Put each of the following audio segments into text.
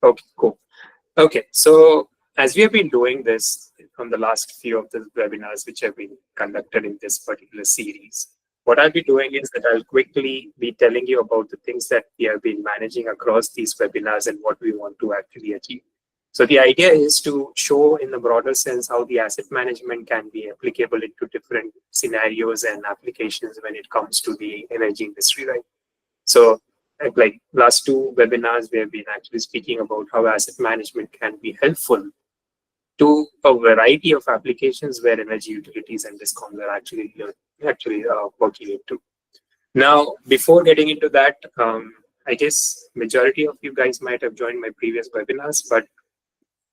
Okay, cool. Okay, so as we have been doing this from the last few of the webinars which have been conducted in this particular series, what I'll be doing is that I'll quickly be telling you about the things that we have been managing across these webinars and what we want to actually achieve. So the idea is to show in the broader sense how the asset management can be applicable into different scenarios and applications when it comes to the energy industry, right? So like last two webinars, we have been actually speaking about how asset management can be helpful to a variety of applications where energy utilities and discoms are actually working into. Now, before getting into that, I guess majority of you guys might have joined my previous webinars, but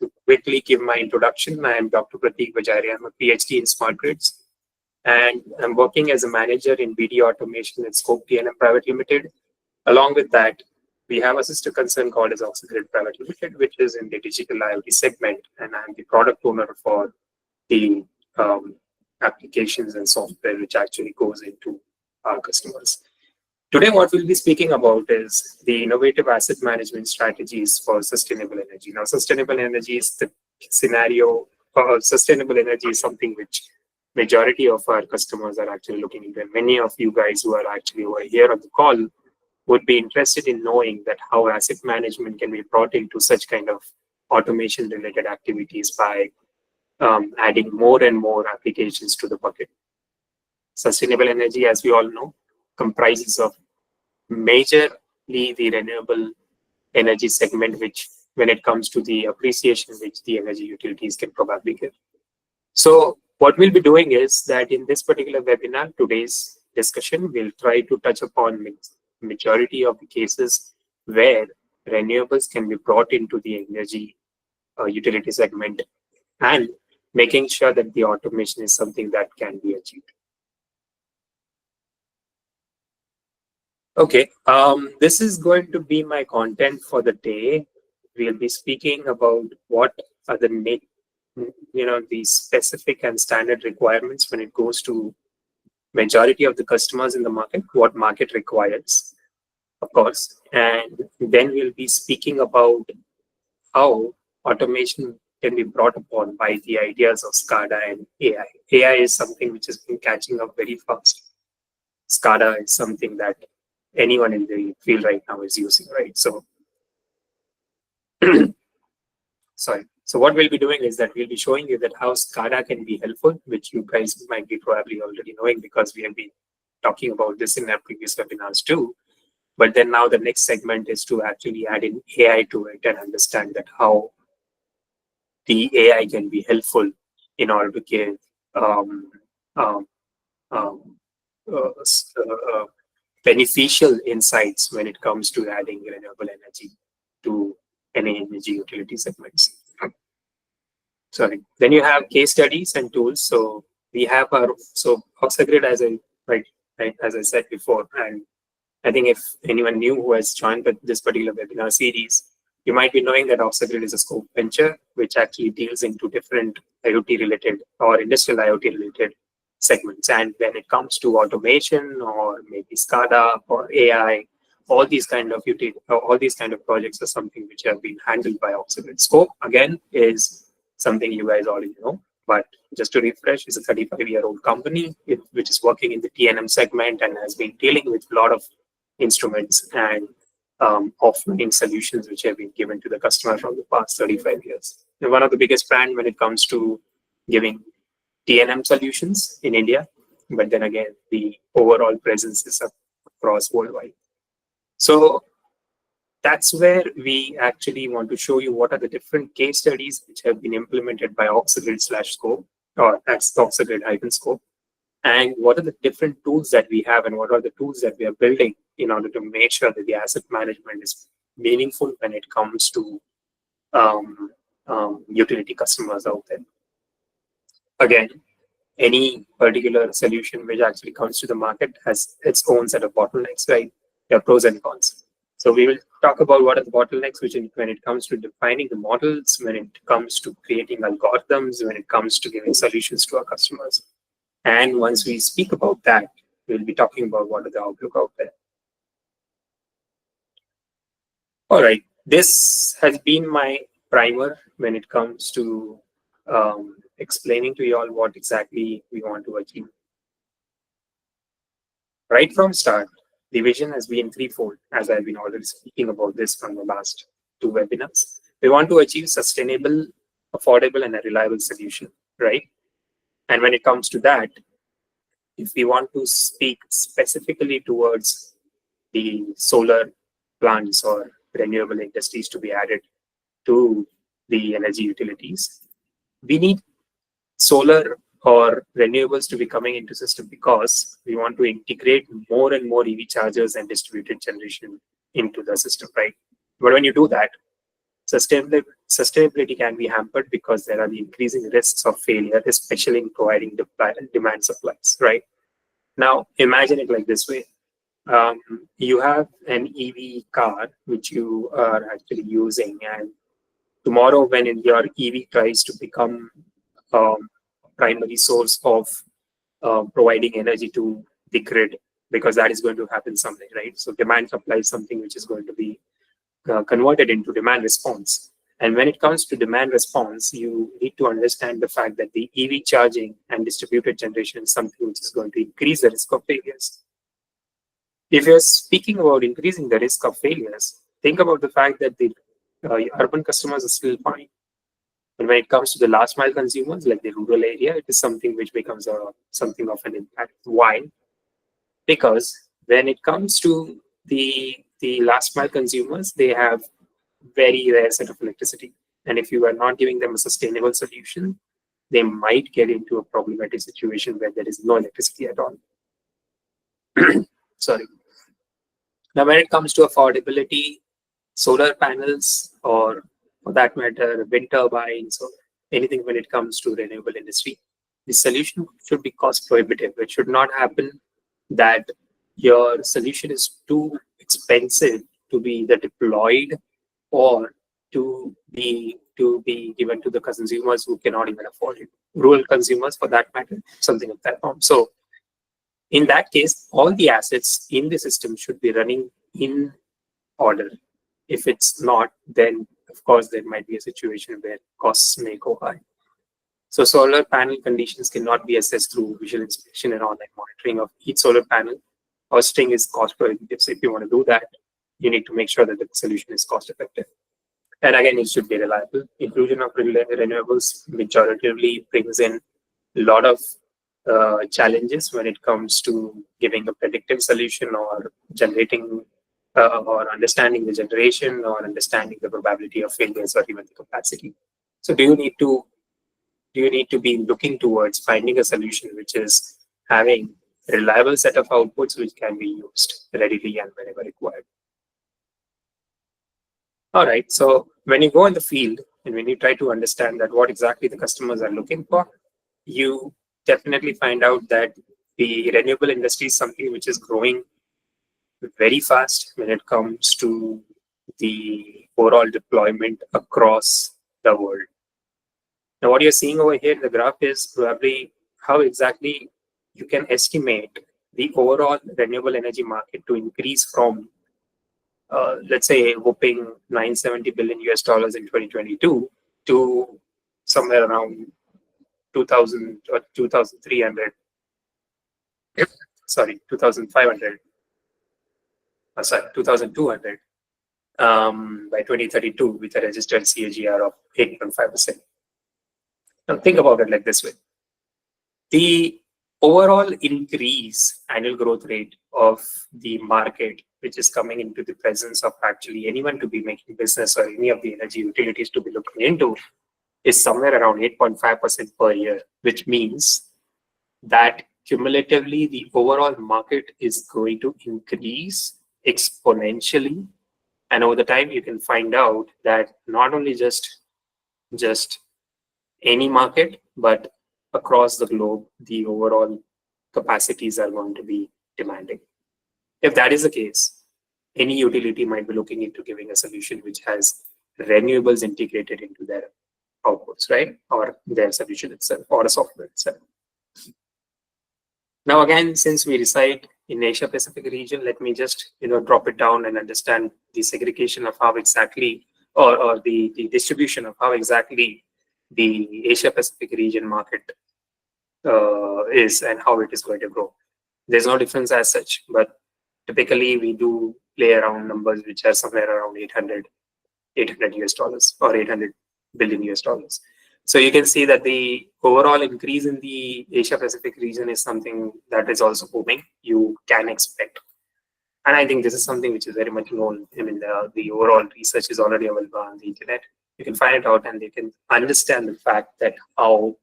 to quickly give my introduction, I am Dr. Pratik Bajaria. I'm a PhD in smart grids, and I'm working as a manager in BD Automation at Scope TNM Private Limited. Along with that, we have a sister concern called as OrxaGrid Private Limited, which is in the digital IoT segment, and I'm the product owner for the applications and software which actually goes into our customers. Today, what we'll be speaking about is the innovative asset management strategies for sustainable energy. Now, sustainable energy is the scenario, sustainable energy is something which majority of our customers are actually looking into. And many of you guys who are actually over here on the call would be interested in knowing that how asset management can be brought into such kind of automation related activities by adding more and more applications to the bucket. Sustainable energy, as we all know, comprises of majorly the renewable energy segment, which when it comes to the appreciation which the energy utilities can probably give. So what we'll be doing is that in this particular webinar, today's discussion, we'll try to touch upon majority of the cases where renewables can be brought into the energy utility segment and making sure that the automation is something that can be achieved. Okay, this is going to be my content for the day. We'll be speaking about what are the the specific and standard requirements when it goes to majority of the customers in the market, what market requires, of course, and then we'll be speaking about how automation can be brought upon by the ideas of SCADA and AI. AI is something which has been catching up very fast. SCADA is something that anyone in the field right now is using, right? So, sorry. So what we'll be doing is that we'll be showing you that how SCADA can be helpful, which you guys might be probably already knowing because we have been talking about this in our previous webinars too. But then now the next segment is to actually add in AI to it and understand that how the AI can be helpful in order to give beneficial insights when it comes to adding renewable energy to any energy utility segments. Sorry. Then you have case studies and tools. So we have our OrxaGrid as I said before, and I think if anyone new who has joined this particular webinar series, you might be knowing that OrxaGrid is a scope venture which actually deals into different IoT related or industrial IoT related segments. And when it comes to automation or maybe SCADA or AI, all these kind of projects are something which have been handled by OrxaGrid. Scope again is something you guys already know, but just to refresh, it's a 35-year-old company which is working in the TNM segment and has been dealing with a lot of instruments and offering solutions which have been given to the customer from the past 35 years. And one of the biggest brand when it comes to giving TNM solutions in India, but then again, the overall presence is across worldwide. So that's where we actually want to show you what are the different case studies which have been implemented by OrxaGrid/Scope or that's OrxaGrid-Scope, and what are the different tools that we have and what are the tools that we are building in order to make sure that the asset management is meaningful when it comes to utility customers out there. Again, any particular solution which actually comes to the market has its own set of bottlenecks, right? There are pros and cons. So we will talk about what are the bottlenecks when it comes to defining the models, when it comes to creating algorithms, when it comes to giving solutions to our customers. And once we speak about that, we'll be talking about what are the outlook out there. All right. This has been my primer when it comes to explaining to you all what exactly we want to achieve. Right from start, the vision has been threefold, as I've been already speaking about this from the last two webinars. We want to achieve sustainable, affordable, and a reliable solution, right? And when it comes to that, if we want to speak specifically towards the solar plants or renewable industries to be added to the energy utilities, we need solar or renewables to be coming into system because we want to integrate more and more EV chargers and distributed generation into the system, right? But when you do that, sustainability can be hampered because there are the increasing risks of failure, especially in providing demand supplies, right? Now, imagine it like this way. You have an EV car which you are actually using, and tomorrow when your EV tries to become primary source of providing energy to the grid, because that is going to happen someday, right? So demand supply is something which is going to be converted into demand response. And when it comes to demand response, you need to understand the fact that the EV charging and distributed generation is something which is going to increase the risk of failures. If you're speaking about increasing the risk of failures, think about the fact that the urban customers are still fine. But when it comes to the last mile consumers, like the rural area, it is something which becomes something of an impact. Why? Because when it comes to the last mile consumers, they have very rare set of electricity. And if you are not giving them a sustainable solution, they might get into a problematic situation where there is no electricity at all. Sorry. Now, when it comes to affordability, solar panels, or for that matter, wind turbines, or anything when it comes to renewable industry, the solution should be cost prohibitive. It should not happen that your solution is too expensive to be either deployed or to be given to the consumers who cannot even afford it. Rural consumers, for that matter, something of that form. So in that case, all the assets in the system should be running in order. If it's not, then of course there might be a situation where costs may go high. So solar panel conditions cannot be assessed through visual inspection and online monitoring of each solar panel. Costing is cost prohibitive. So if you want to do that, you need to make sure that the solution is cost effective. And again, it should be reliable. Inclusion of renewables majoritively brings in a lot of challenges when it comes to giving a predictive solution or generating or understanding the generation or understanding the probability of failures or even the capacity. So do you need to be looking towards finding a solution which is having a reliable set of outputs which can be used readily and whenever required. All right, so when you go in the field and when you try to understand that what exactly the customers are looking for, you definitely find out that the renewable industry is something which is growing very fast when it comes to the overall deployment across the world. Now, what you're seeing over here in the graph is probably how exactly you can estimate the overall renewable energy market to increase from, let's say, a whopping 970 billion US dollars in 2022 to somewhere around 2000 or 2300, sorry, 2500, sorry, 2200 by 2032 with a registered CAGR of 8.5%. Now, think about it like this way. The overall increase annual growth rate of the market, which is coming into the presence of actually anyone to be making business or any of the energy utilities to be looking into, is somewhere around 8.5% per year, which means that cumulatively the overall market is going to increase exponentially. And over the time, you can find out that not only just any market, but across the globe, the overall capacities are going to be demanding. If that is the case, any utility might be looking into giving a solution which has renewables integrated into their outputs, right? Or their solution itself or a software itself. Now, again, since we reside in Asia Pacific region, let me just drop it down and understand the segregation of how exactly, or the distribution of how exactly the Asia Pacific region market is and how it is going to grow. There's no difference as such, but typically we do play around numbers which are somewhere around 800 US dollars or 800 billion US dollars. So you can see that the overall increase in the Asia Pacific region is something that is also booming. You can expect. And I think this is something which is very much known. I mean, the overall research is already available on the internet. You can find it out and you can understand the fact that how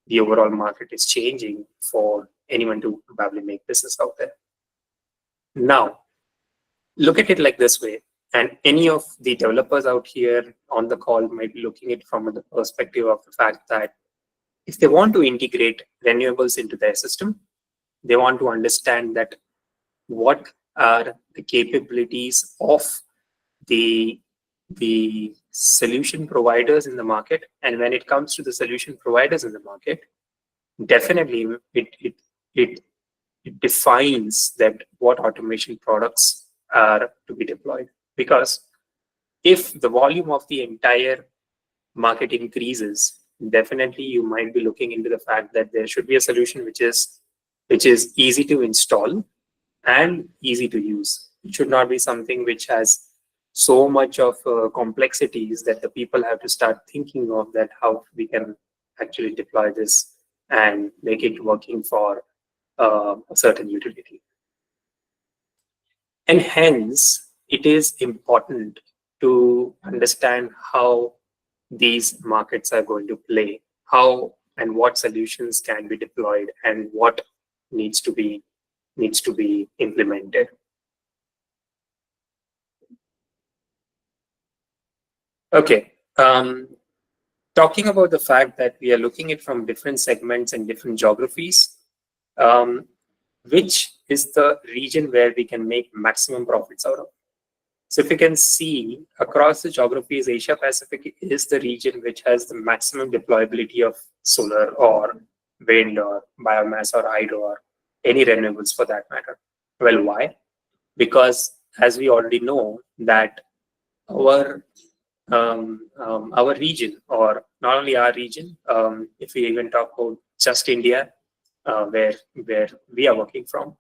the overall market is changing for anyone to probably make business out there. Now, look at it like this way. And any of the developers out here on the call might be looking at it from the perspective of the fact that if they want to integrate renewables into their system, they want to understand that what are the capabilities of the solution providers in the market. And when it comes to the solution providers in the market, definitely it defines that what automation products are to be deployed. Because if the volume of the entire market increases, definitely you might be looking into the fact that there should be a solution which is easy to install and easy to use. It should not be something which has so much of complexities that the people have to start thinking of that how we can actually deploy this and make it working for a certain utility. And hence, it is important to understand how these markets are going to play, how and what solutions can be deployed, and what needs to be implemented. Okay. Talking about the fact that we are looking at from different segments and different geographies, which is the region where we can make maximum profits out of. So if you can see across the geographies, Asia Pacific is the region which has the maximum deployability of solar or wind or biomass or hydro or any renewables for that matter. Well, why? Because as we already know that our region, or not only our region, if we even talk about just India, where we are working from,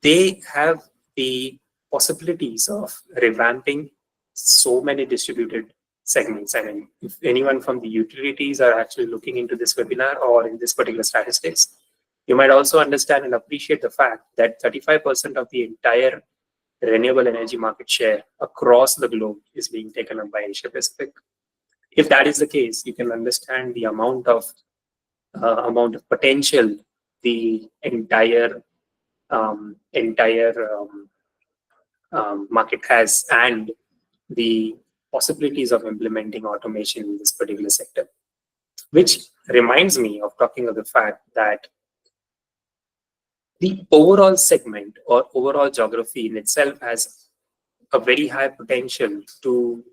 they have the possibilities of revamping so many distributed segments. I mean, if anyone from the utilities are actually looking into this webinar or in this particular statistics, you might also understand and appreciate the fact that 35% of the entire renewable energy market share across the globe is being taken up by Asia Pacific. If that is the case, you can understand the amount of potential the entire market has and the possibilities of implementing automation in this particular sector. Which reminds me of talking of the fact that the overall segment or overall geography in itself has a very high potential to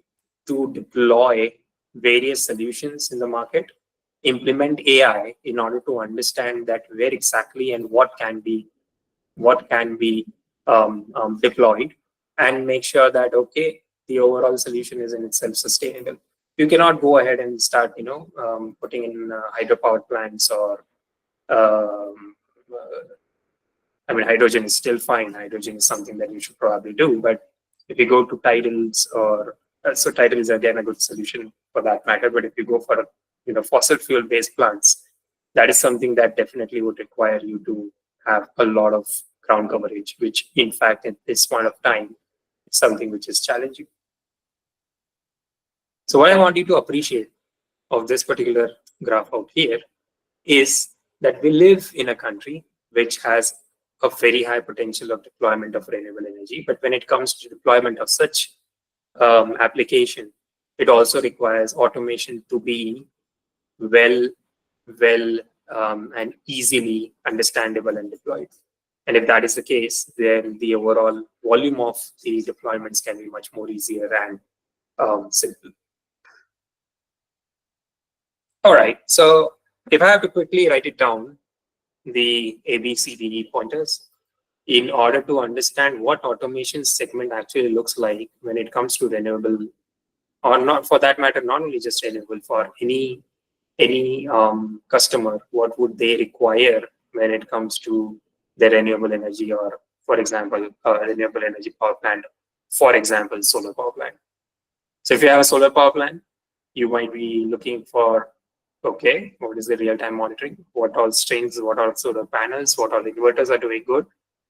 deploy various solutions in the market, implement AI in order to understand that where exactly and what can be deployed, and make sure that okay, the overall solution is in itself sustainable. You cannot go ahead and start putting in hydropower plants or I mean, hydrogen is still fine. Hydrogen is something that you should probably do. But if you go to tidals or so tidal is again a good solution for that matter. But if you go for fossil fuel based plants, that is something that definitely would require you to have a lot of ground coverage, which in fact at this point of time is something which is challenging. So what I want you to appreciate of this particular graph out here is that we live in a country which has a very high potential of deployment of renewable energy. But when it comes to deployment of such application, it also requires automation to be well and easily understandable and deployed. And if that is the case, then the overall volume of the deployments can be much more easier and simple. All right. So if I have to quickly write it down, the ABCD pointers in order to understand what automation segment actually looks like when it comes to renewable, or not for that matter, not only just renewable, for any customer, what would they require when it comes to their renewable energy, or for example, renewable energy power plant, for example, solar power plant. So if you have a solar power plant, you might be looking for, okay, what is the real-time monitoring? What all strings, what all solar panels, what all inverters are doing good,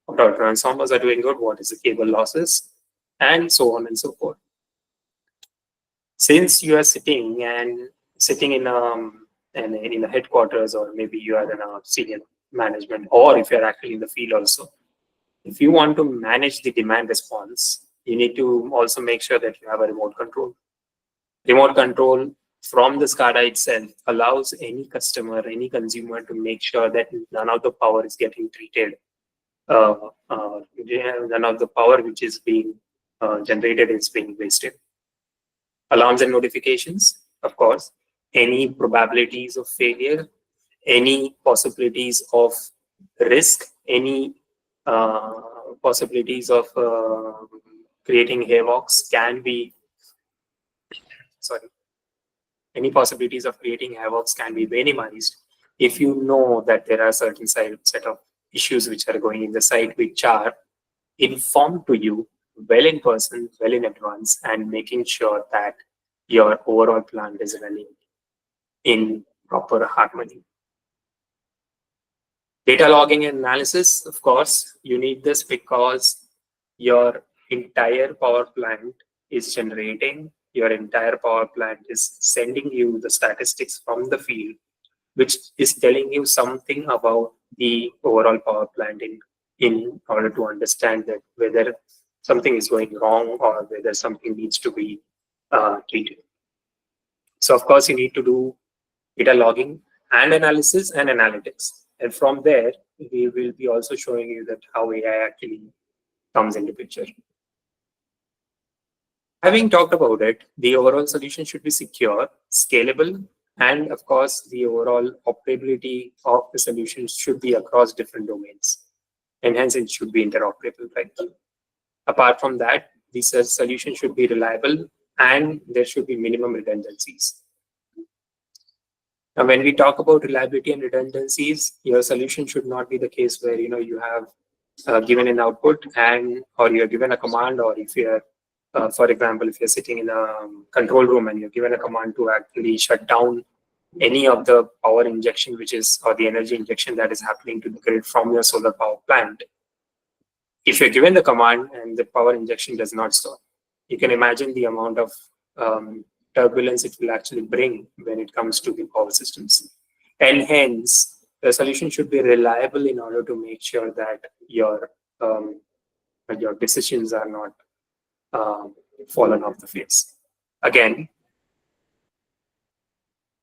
what all transformers are doing good, what is the cable losses, and so on and so forth. Since you are sitting in a headquarters, or maybe you are in a senior management, or if you're actually in the field also, if you want to manage the demand response, you need to also make sure that you have a remote control. Remote control from the SCADA itself allows any customer, any consumer to make sure that none of the power is getting treated. None of the power which is being generated is being wasted. Alarms and notifications, of course, any probabilities of failure, any possibilities of risk, any possibilities of creating havocs can be, sorry, any possibilities of creating havocs can be minimized if you know that there are certain set of issues which are going in the site, which are informed to you well in person, well in advance, and making sure that your overall plant is running in proper harmony. Data logging and analysis, of course, you need this because your entire power plant is generating, your entire power plant is sending you the statistics from the field, which is telling you something about the overall power plant in order to understand that whether something is going wrong or whether something needs to be treated. So, of course, you need to do data logging and analysis and analytics. And from there, we will be also showing you that how AI actually comes into picture. Having talked about it, the overall solution should be secure, scalable, and of course, the overall operability of the solution should be across different domains. And hence, it should be interoperable, right? Apart from that, the solution should be reliable and there should be minimum redundancies. Now, when we talk about reliability and redundancies, your solution should not be the case where you have given an output or you're given a command, or if you're, for example, if you're sitting in a control room and you're given a command to actually shut down any of the power injection, or the energy injection that is happening to the grid from your solar power plant. If you're given the command and the power injection does not stop, you can imagine the amount of turbulence it will actually bring when it comes to the power systems. And hence, the solution should be reliable in order to make sure that your decisions are not fallen off the face. Again,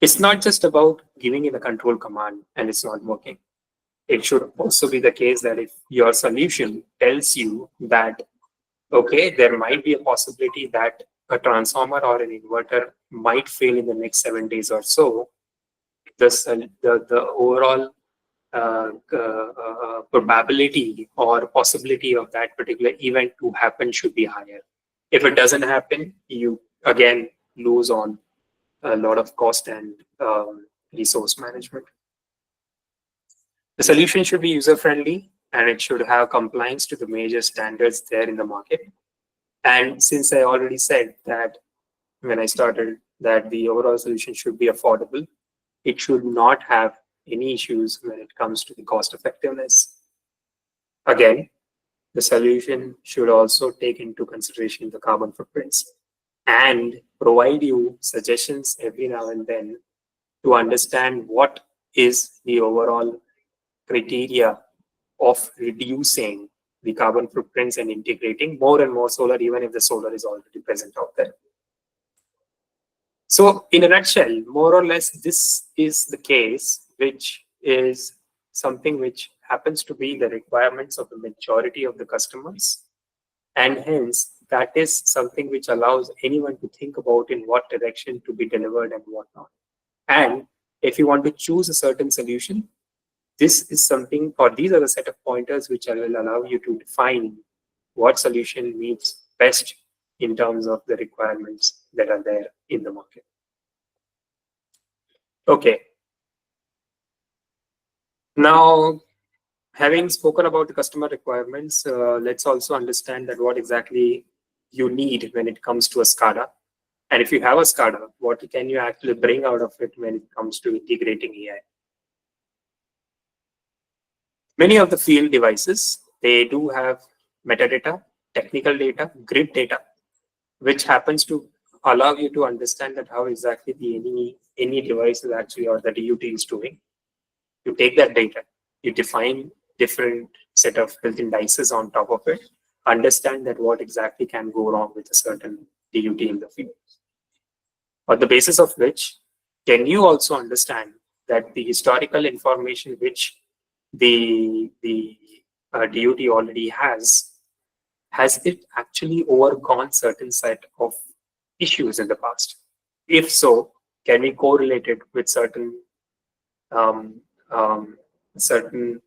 it's not just about giving it a control command and it's not working. It should also be the case that if your solution tells you that, okay, there might be a possibility that a transformer or an inverter might fail in the next 7 days or so, the overall probability or possibility of that particular event to happen should be higher. If it doesn't happen, you again lose on a lot of cost and resource management. The solution should be user-friendly and it should have compliance to the major standards there in the market. And since I already said that when I started that the overall solution should be affordable, it should not have any issues when it comes to the cost effectiveness. Again, the solution should also take into consideration the carbon footprints and provide you suggestions every now and then to understand what is the overall criteria of reducing the carbon footprints and integrating more and more solar, even if the solar is already present out there. So in a nutshell, more or less, this is the case, which is something which happens to be the requirements of the majority of the customers. And hence, that is something which allows anyone to think about in what direction to be delivered and what not. And if you want to choose a certain solution, this is something, or these are the set of pointers which will allow you to define what solution meets best in terms of the requirements that are there in the market. Okay. Now, having spoken about the customer requirements, let's also understand that what exactly you need when it comes to a SCADA. And if you have a SCADA, what can you actually bring out of it when it comes to integrating AI? Many of the field devices, they do have metadata, technical data, grid data, which happens to allow you to understand that how exactly any device is actually, or the DUT is doing. You take that data, you define different set of health indices on top of it, understand that what exactly can go wrong with a certain DUT in the field. On the basis of which, can you also understand that the historical information which the DUT already has it actually overgone certain set of issues in the past? If so, can we correlate it with certain um, um, certain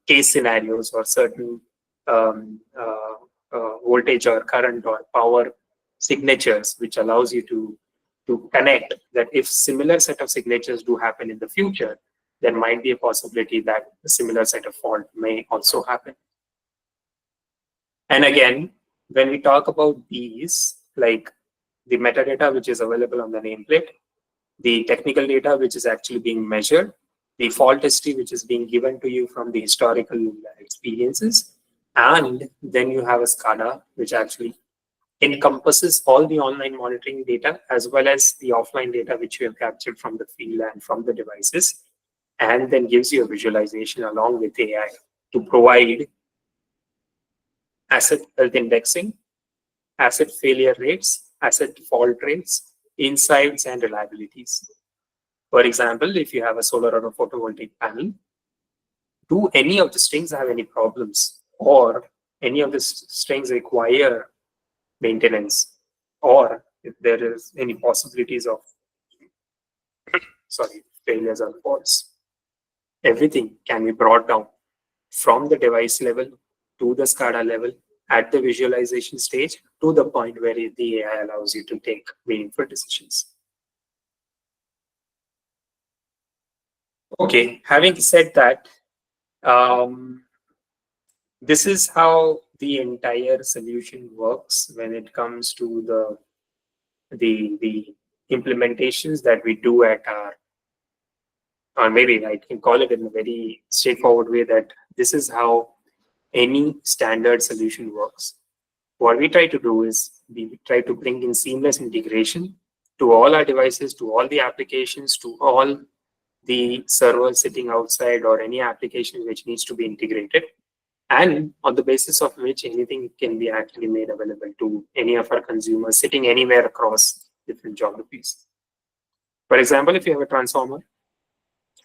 case scenarios or certain voltage or current or power signatures, which allows you to connect that if similar set of signatures do happen in the future, there might be a possibility that a similar set of fault may also happen. And again, when we talk about these, like the metadata which is available on the nameplate, the technical data which is actually being measured, the fault history which is being given to you from the historical experiences, and then you have a SCADA which actually encompasses all the online monitoring data as well as the offline data which you have captured from the field and from the devices, and then gives you a visualization along with AI to provide asset health indexing, asset failure rates, asset fault rates, insights, and reliabilities. For example, if you have a solar or a photovoltaic panel, do any of the strings have any problems, or any of the strings require maintenance, or if there is any possibilities of failures or faults? Everything can be brought down from the device level to the SCADA level at the visualization stage to the point where the AI allows you to take meaningful decisions. Okay, having said that, this is how the entire solution works when it comes to the implementations that we do at our, or maybe I can call it in a very straightforward way, that this is how any standard solution works. What we try to do is we try to bring in seamless integration to all our devices, to all the applications, to all the servers sitting outside, or any application which needs to be integrated, and on the basis of which anything can be actually made available to any of our consumers sitting anywhere across different geographies. For example, if you have a transformer,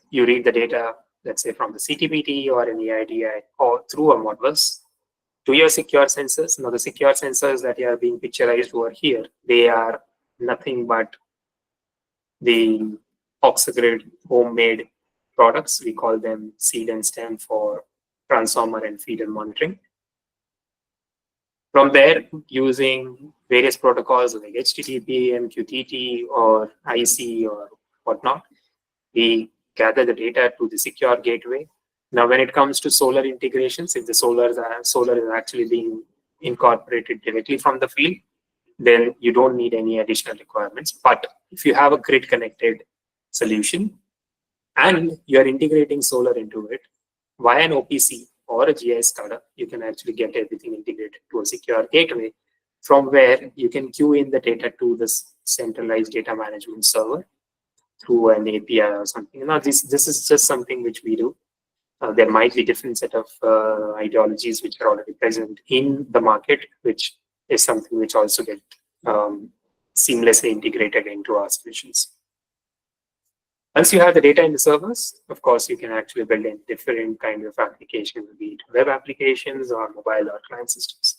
you read the data, let's say from the CTBT or any IDI or through a Modbus to your secure sensors. Now, the secure sensors that are being picturized over here, they are nothing but the OrxaGrid homemade products. We call them seed and stem for transformer and feeder monitoring. From there, using various protocols like HTTP, MQTT, or IC, or whatnot, we gather the data to the secure gateway. Now, when it comes to solar integrations, if the solar is actually being incorporated directly from the field, then you don't need any additional requirements. But if you have a grid connected solution and you're integrating solar into it via an OPC or a GIS SCADA, you can actually get everything integrated to a secure gateway from where you can queue in the data to this centralized data management server through an API or something. Now, this is just something which we do. There might be different set of ideologies which are already present in the market, which is something which also get seamlessly integrated into our solutions. Once you have the data in the servers, of course, you can actually build in different kind of applications, be it web applications or mobile or client systems.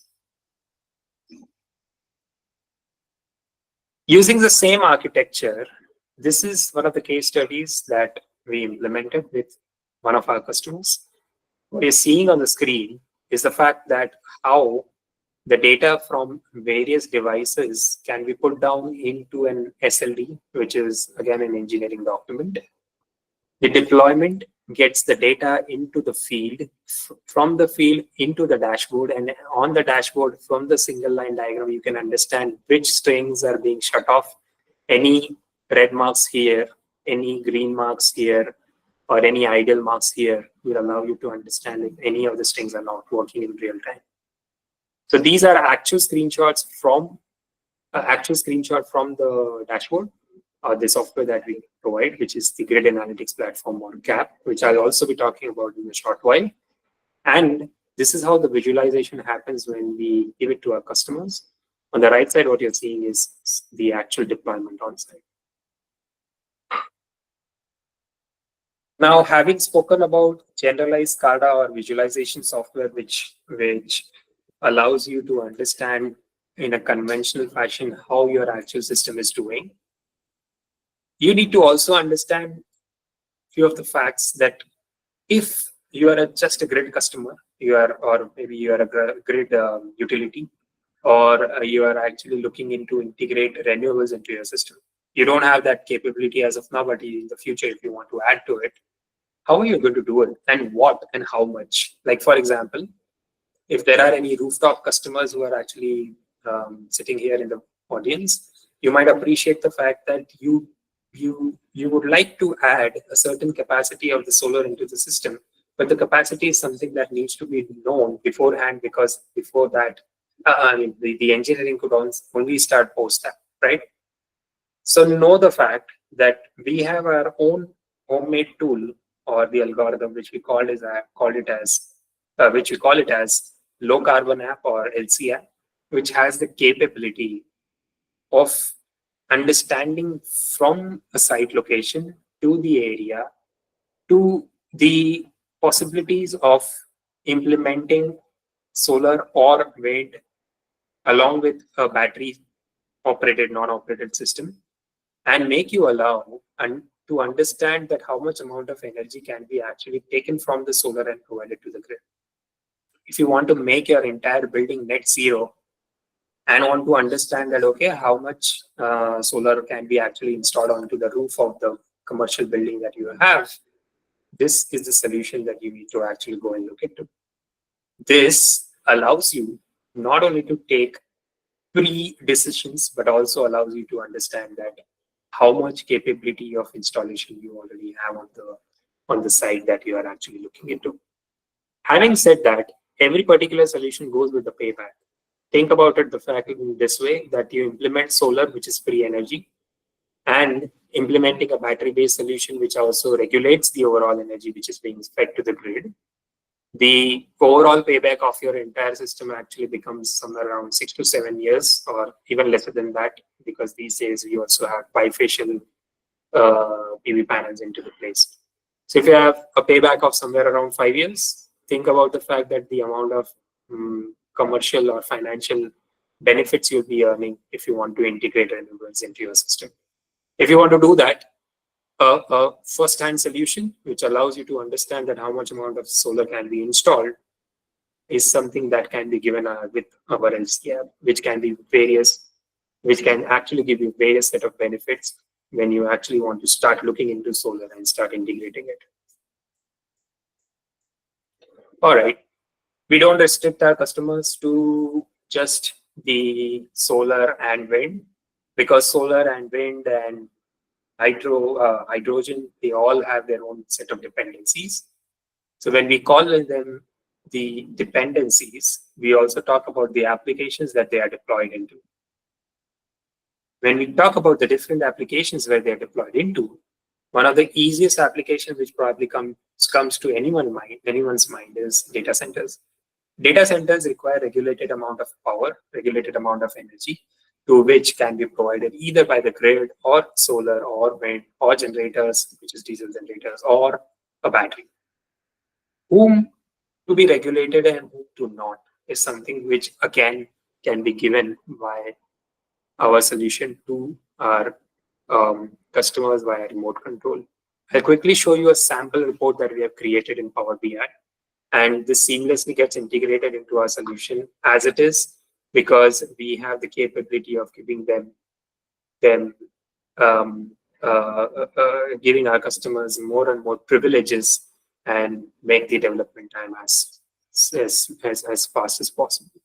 Using the same architecture, this is one of the case studies that we implemented with one of our customers. What you're seeing on the screen is the fact that how the data from various devices can be put down into an SLD, which is again an engineering document. The deployment gets the data into the field, from the field into the dashboard, and on the dashboard from the single line diagram, you can understand which strings are being shut off, any red marks here, any green marks here, or any idle marks here will allow you to understand if any of the strings are not working in real time. So these are actual screenshots from the dashboard, the software that we provide, which is the Grid Analytics Platform, or GAP, which I'll also be talking about in a short while. And this is how the visualization happens when we give it to our customers. On the right side, what you're seeing is the actual deployment on site. Now, having spoken about generalized SCADA or visualization software, which allows you to understand in a conventional fashion how your actual system is doing, you need to also understand a few of the facts that if you are just a grid customer, or maybe you are a grid utility, or you are actually looking into integrate renewables into your system. You don't have that capability as of now, but in the future, if you want to add to it, how are you going to do it, and what and how much? Like, for example, if there are any rooftop customers who are actually sitting here in the audience, you might appreciate the fact that you would like to add a certain capacity of the solar into the system, but the capacity is something that needs to be known beforehand, because before that, the engineering could only start post that, right? So know the fact that we have our own homemade tool, or the algorithm, which we call it as low carbon app, or LC app, which has the capability of understanding from a site location to the area to the possibilities of implementing solar or wind along with a battery operated, non-operated system, and make you allow and to understand that how much amount of energy can be actually taken from the solar and provided to the grid. If you want to make your entire building net zero and want to understand that, okay, how much solar can be actually installed onto the roof of the commercial building that you have, this is the solution that you need to actually go and look into. This allows you not only to take pre-decisions, but also allows you to understand that how much capability of installation you already have on the site that you are actually looking into. Having said that, every particular solution goes with the payback. Think about it the fact in this way, that you implement solar, which is free energy, and implementing a battery-based solution, which also regulates the overall energy which is being fed to the grid. The overall payback of your entire system actually becomes somewhere around 6 to 7 years, or even lesser than that, because these days we also have bifacial PV panels into the place. So if you have a payback of somewhere around 5 years, think about the fact that the amount of commercial or financial benefits you'll be earning if you want to integrate renewables into your system. If you want to do that, a first-hand solution which allows you to understand that how much amount of solar can be installed is something that can be given with our LCR, which can actually give you various set of benefits when you actually want to start looking into solar and start integrating it. All right, we don't restrict our customers to just the solar and wind, because solar and wind and hydrogen, they all have their own set of dependencies. So when we call them the dependencies, we also talk about the applications that they are deployed into. When we talk about the different applications where they are deployed into, one of the easiest applications which probably comes to anyone's mind is data centers. Data centers require regulated amount of power, regulated amount of energy, to which can be provided either by the grid or solar or wind or generators, which is diesel generators, or a battery. Whom to be regulated and whom to not is something which again can be given by our solution to our customers via remote control. I'll quickly show you a sample report that we have created in Power BI. And this seamlessly gets integrated into our solution as it is, because we have the capability of giving them um, giving our customers more and more privileges and make the development time as fast as possible.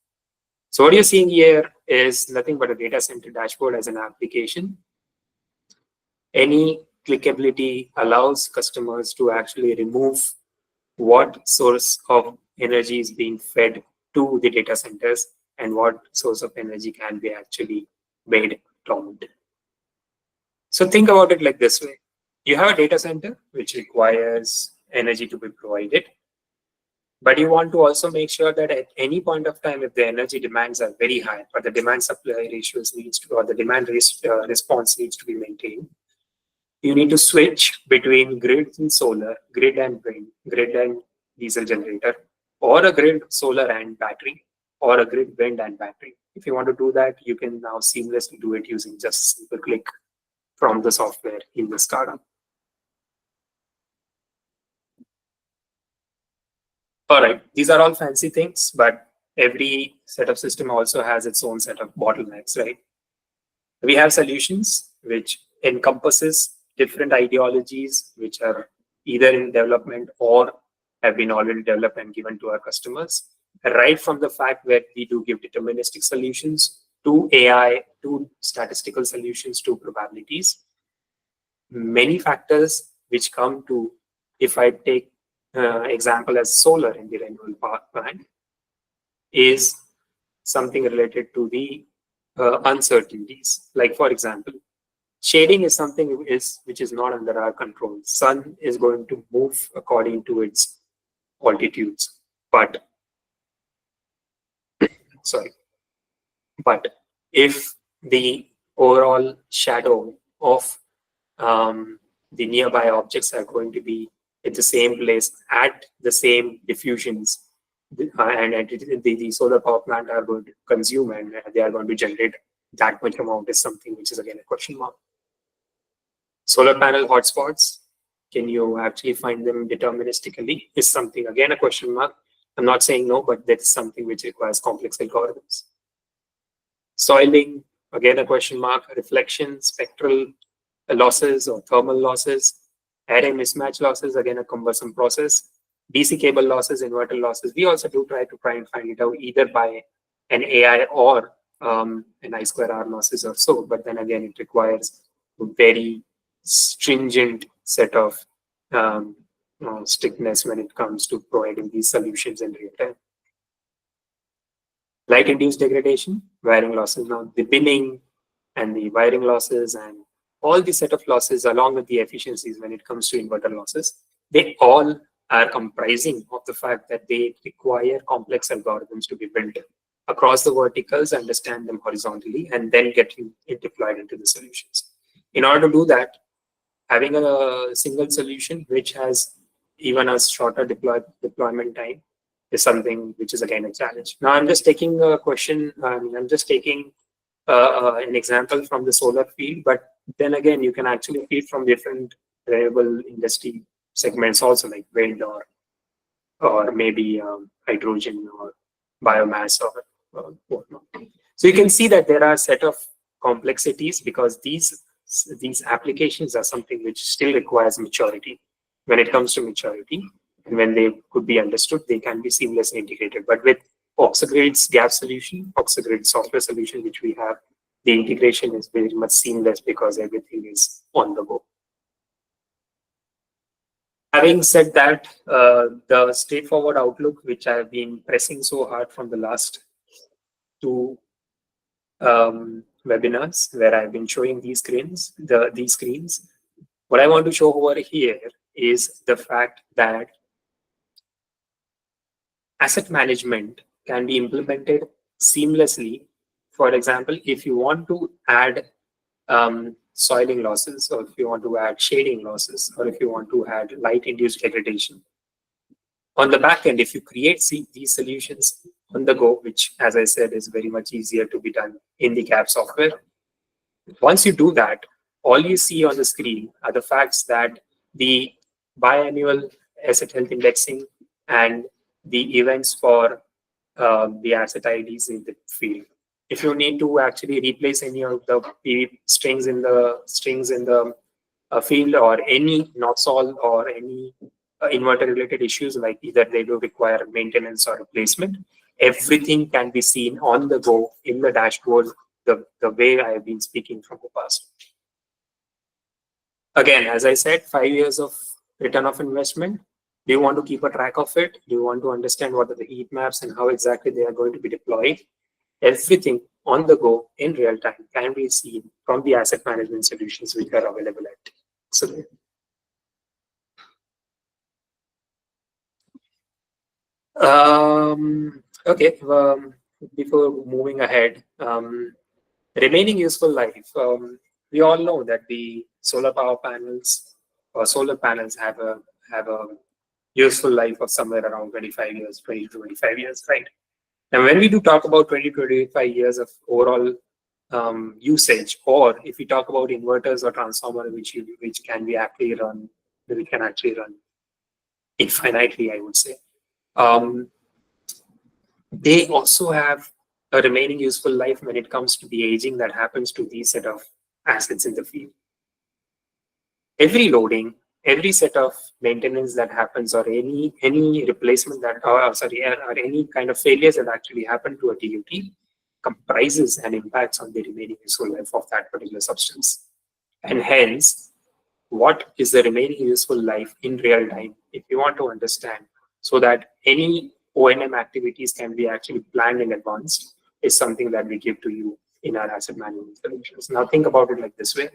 So what you're seeing here is nothing but a data center dashboard as an application. Any clickability allows customers to actually remove what source of energy is being fed to the data centers and what source of energy can be actually made dormant. So think about it like this way. You have a data center which requires energy to be provided, but you want to also make sure that at any point of time, if the energy demands are very high, or the demand supply ratios needs to, or the demand response needs to be maintained, you need to switch between grid and solar, grid and wind, grid and diesel generator, or a grid, solar and battery, or a grid, wind and battery. If you want to do that, you can now seamlessly do it using just a simple click from the software in the SCADA. All right, these are all fancy things, but every set of system also has its own set of bottlenecks, right? We have solutions which encompasses different ideologies which are either in development or have been already developed and given to our customers, right from the fact that we do give deterministic solutions to AI, to statistical solutions, to probabilities. Many factors which come to, if I take example as solar in the renewable power plant, is something related to the uncertainties. Like for example, shading is something which is not under our control. Sun is going to move according to its altitudes, but if the overall shadow of the nearby objects are going to be at the same place at the same diffusions, and the solar power plant are going to consume and they are going to generate that much amount, is something which is again a question mark. Solar panel hotspots, can you actually find them deterministically, is something again a question mark. I'm not saying no, but that's something which requires complex algorithms. Soiling, again a question mark. Reflection, spectral losses or thermal losses, array mismatch losses, again a cumbersome process. DC cable losses, inverter losses. We also do try and find it out either by an AI or an I2R losses or so, but then again it requires a very stringent set of strictness when it comes to providing these solutions in real time. Light induced degradation, wiring losses. Now the binning and the wiring losses and all the set of losses along with the efficiencies when it comes to inverter losses, they all are comprising of the fact that they require complex algorithms to be built across the verticals, understand them horizontally, and then get it deployed into the solutions. In order to do that, having a single solution which has even a shorter deployment time is something which is again a challenge. Now I'm just taking a question, I'm just taking an example from the solar field, but then again, you can actually feed from different renewable industry segments also, like wind or maybe hydrogen or biomass or whatnot. So you can see that there are a set of complexities because these applications are something which still requires maturity. When it comes to maturity, and when they could be understood, they can be seamlessly integrated. But with OrxaGrid's gap solution, OrxaGrid software solution, which we have, the integration is very much seamless because everything is on the go. Having said that, the straightforward outlook, which I've been pressing so hard from the last two webinars, where I've been showing these screens, what I want to show over here is the fact that asset management can be implemented seamlessly. For example, if you want to add soiling losses, or if you want to add shading losses, or if you want to add light-induced degradation, on the back end, if you create these solutions on the go, which, as I said, is very much easier to be done in the CAP software, once you do that, all you see on the screen are the facts that the biannual asset health indexing, and the events for the asset IDs in the field. If you need to actually replace any of the PV strings in the field, or any not solve, or any inverter related issues, like either they do require maintenance or replacement, everything can be seen on the go in the dashboard, the way I have been speaking from the past. Again, as I said, 5 years of return of investment. Do you want to keep a track of it? Do you want to understand what are the heat maps and how exactly they are going to be deployed? Everything on the go in real time can be seen from the asset management solutions which are available at OrxaGrid. Okay, before moving ahead, remaining useful life. We all know that the solar power panels or solar panels have a useful life of somewhere around 25 years, 20 to 25 years, right? And when we do talk about 20 to 25 years of overall usage, or if we talk about inverters or transformer, which can be actually run, we can actually run infinitely, I would say. They also have a remaining useful life when it comes to the aging that happens to these set of assets in the field. Every loading, every set of maintenance that happens, or any replacement that, or any kind of failures that actually happen to a TUT comprises and impacts on the remaining useful life of that particular substance. And hence, what is the remaining useful life in real time, if you want to understand, so that any O&M activities can be actually planned in advance, is something that we give to you in our asset management solutions. Now think about it like this way.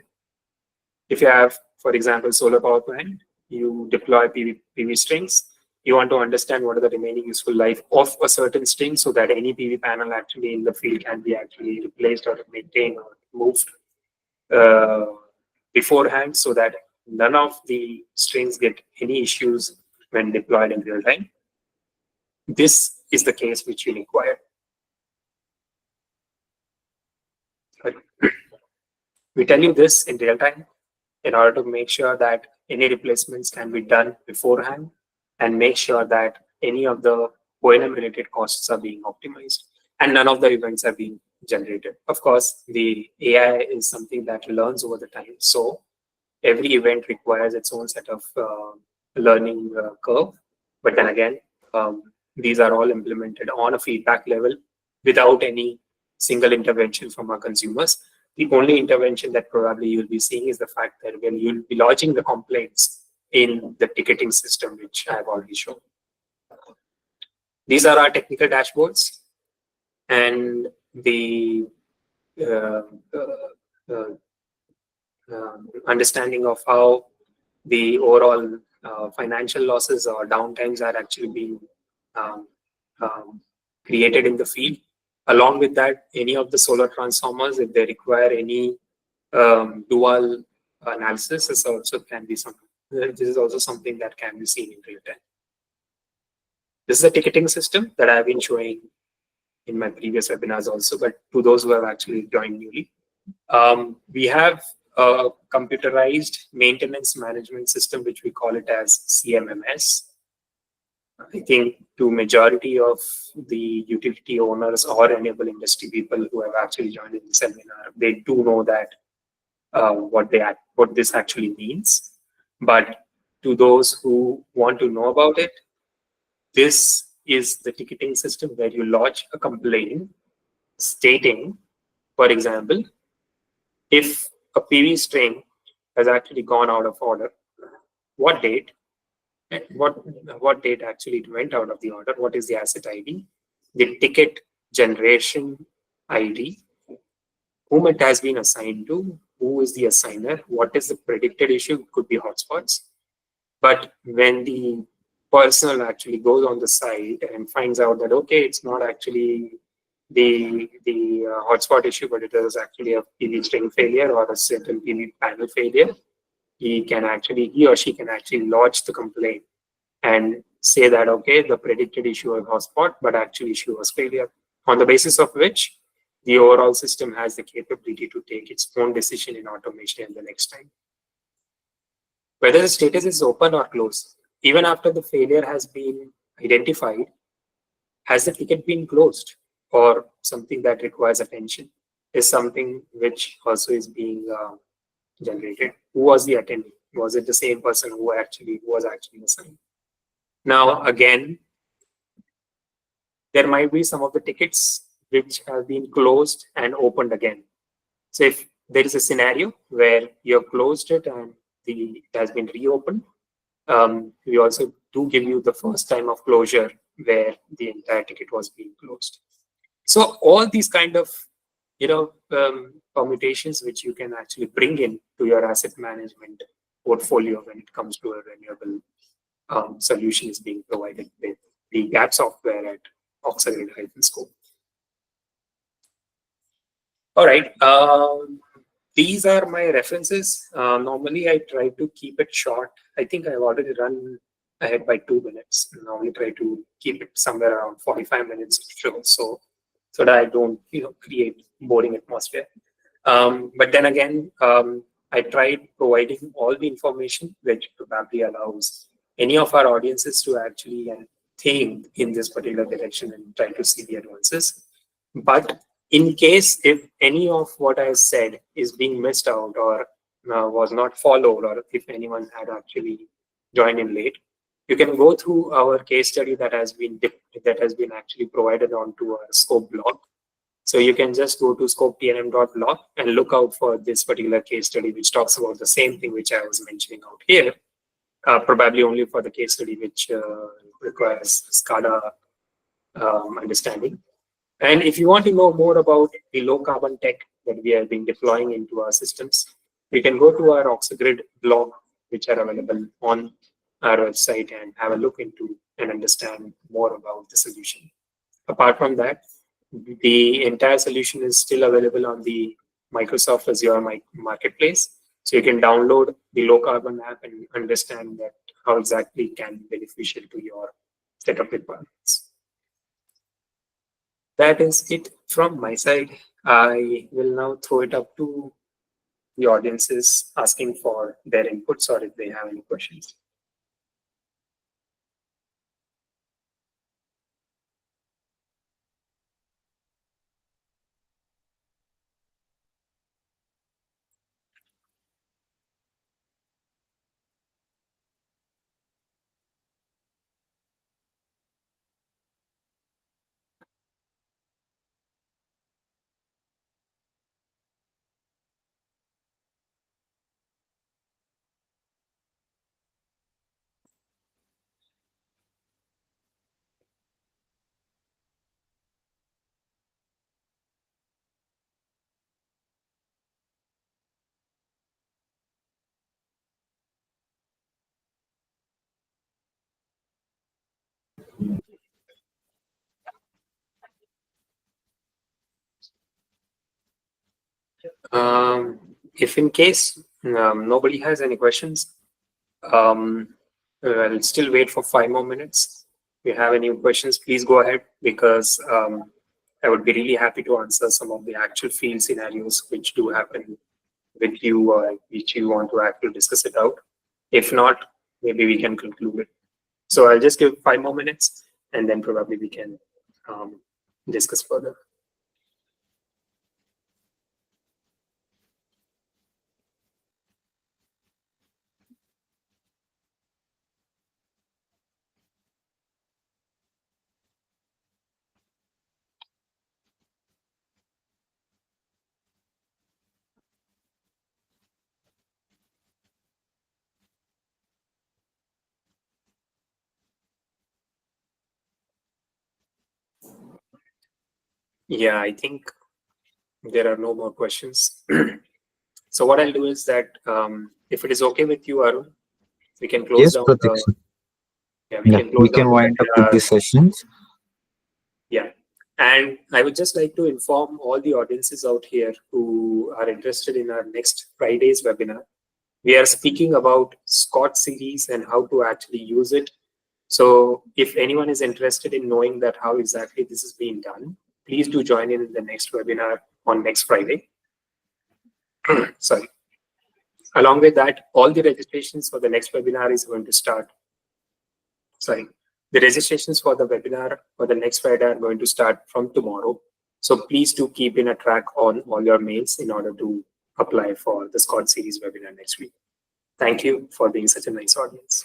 If you have, for example, solar power plant, you deploy PV strings, you want to understand what are the remaining useful life of a certain string, so that any PV panel actually in the field can be actually replaced or maintained or moved beforehand, so that none of the strings get any issues when deployed in real time. This is the case which you require. We tell you this in real time in order to make sure that any replacements can be done beforehand, and make sure that any of the O&M related costs are being optimized and none of the events are being generated. Of course, the AI is something that learns over the time. So every event requires its own set of learning curve. But then again, these are all implemented on a feedback level without any single intervention from our consumers. The only intervention that probably you'll be seeing is the fact that when you'll be lodging the complaints in the ticketing system, which I've already shown. These are our technical dashboards, and the uh, uh, understanding of how the overall financial losses or downtimes are actually being um, created in the field. Along with that, any of the solar transformers, if they require any dual analysis, this also can be something. This is also something that can be seen in real time. This is a ticketing system that I've been showing in my previous webinars also, but to those who have actually joined newly. We have a computerized maintenance management system, which we call it as CMMS. I think to majority of the utility owners or renewable industry people who have actually joined in the seminar, they do know that what this actually means. But to those who want to know about it, this is the ticketing system where you lodge a complaint stating, for example, if a PV string has actually gone out of order, what date, what date actually it went out of the order, what is the asset ID, the ticket generation ID, whom it has been assigned to, who is the assigner, what is the predicted issue, could be hotspots. But when the personnel actually goes on the site and finds out that, okay, it's not actually the hotspot issue, but it is actually a PV string failure or a certain PV panel failure, he or she can actually lodge the complaint and say that, okay, the predicted issue was hotspot, but actually issue was failure, on the basis of which the overall system has the capability to take its own decision in automation the next time. whether the status is open or closed. Even after the failure has been identified, has the ticket been closed or something that requires attention is something which also is being generated. Who was the attendee? Was it the same person who was actually assigned? Now, again, there might be some of the tickets which have been closed and opened again. So if there is a scenario where you have closed it and it has been reopened, we also do give you the first time of closure where the entire ticket was being closed. So all these kind of permutations which you can actually bring in to your asset management portfolio when it comes to a renewable solution is being provided with the GAP software at OrxaGrid-Scope. All right. These are my references. Normally, I try to keep it short. I think I've already run ahead by 2 minutes. Normally, try to keep it somewhere around 45 minutes or so that I don't create boring atmosphere. But then again, I tried providing all the information which probably allows any of our audiences to actually think in this particular direction and try to see the advances. But in case if any of what I said is being missed out or was not followed, or if anyone had actually joined in late, you can go through our case study that has been actually provided onto our Scope blog. So you can just go to scopetnm.blog and look out for this particular case study, which talks about the same thing which I was mentioning out here, probably only for the case study which requires SCADA understanding. And if you want to know more about the low carbon tech that we have been deploying into our systems, you can go to our OrxaGrid blog, which are available on our website, and have a look into and understand more about the solution. Apart from that, the entire solution is still available on the Microsoft Azure Marketplace. So you can download the low carbon app and understand that how exactly it can be beneficial to your setup requirements. That is it from my side. I will now throw it up to the audiences asking for their inputs or if they have any questions. If in case nobody has any questions, I'll still wait for 5 more minutes. If you have any questions, please go ahead, because I would be really happy to answer some of the actual field scenarios which do happen with you, which you want to actually discuss it out. If not, maybe we can conclude it. So I'll just give 5 more minutes, and then probably we can discuss further. Yeah, I think there are no more questions. So what I'll do is that if it is okay with you, Arun, we can close Yes, down Pratik. we can wind up with the sessions. Yeah. And I would just like to inform all the audiences out here who are interested in our next Friday's webinar. We are speaking about Scott series and how to actually use it. So if anyone is interested in knowing that how exactly this is being done, please do join in the next webinar on next Friday. Sorry. Along with that, all the registrations for the next webinar is going to start. Sorry, the registrations for the webinar or the next webinar are going to start from tomorrow. So please do keep in a track on all your mails in order to apply for the Scott series webinar next week. Thank you for being such a nice audience.